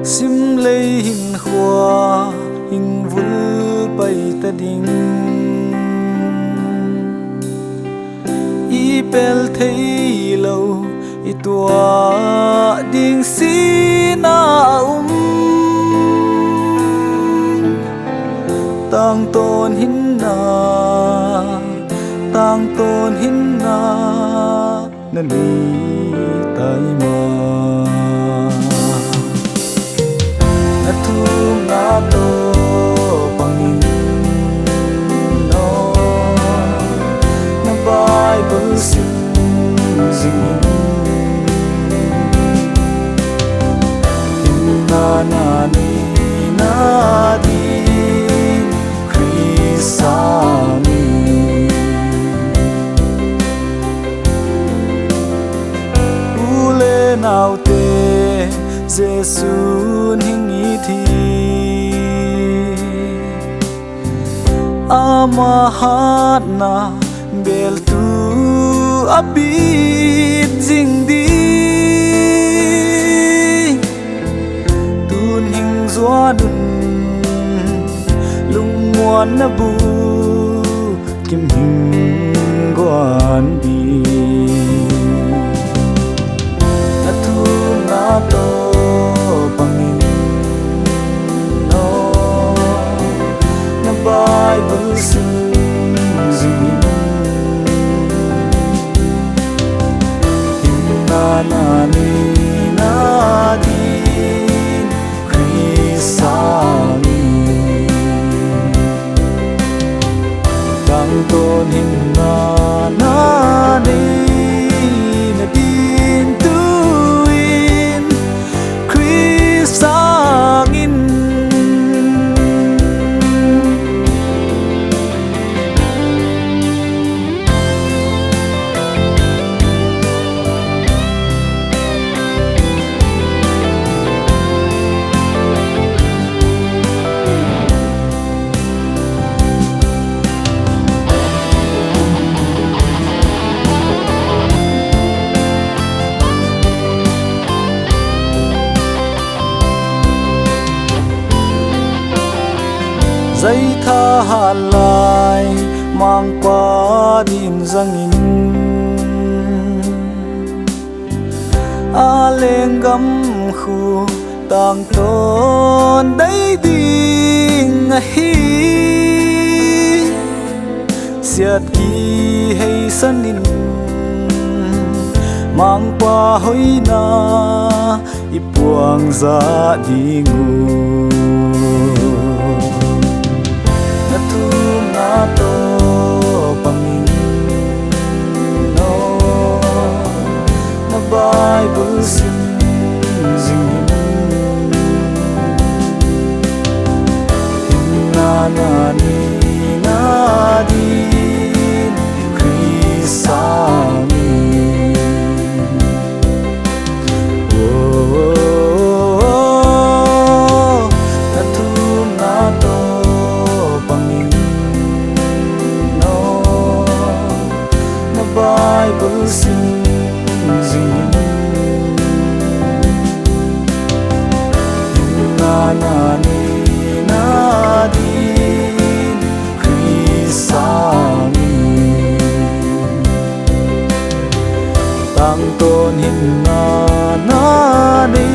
sim lei hin khua hình vul bay ta ding i pel thei lo i tua ding si na tang tôn hin na tang tôn hin na nan ni tai ma na thu na to pangin no na Bible sim zing na na ni na di Chrisani ule nau te Giêsu hingi thi ama hat na bel tu abit jing di tun hing zua dun lung muan na bu kim hing guan di na thu na to pangin no na Bible sim zing na na ni na di Chrisani tang tôn hin na na ni na din tuin Chrisangin dây tha hạ lại mang qua din zangin a leng gam khu tang ton dai ding a hi siat ki hay sanin mang qua hoi na ipuang za dingu na to pangin no na Bible sim zing na na ni na di Chrisani na thu na to pangin Bible sim zing na na ni na di Chrisani tang tôn hin na na ni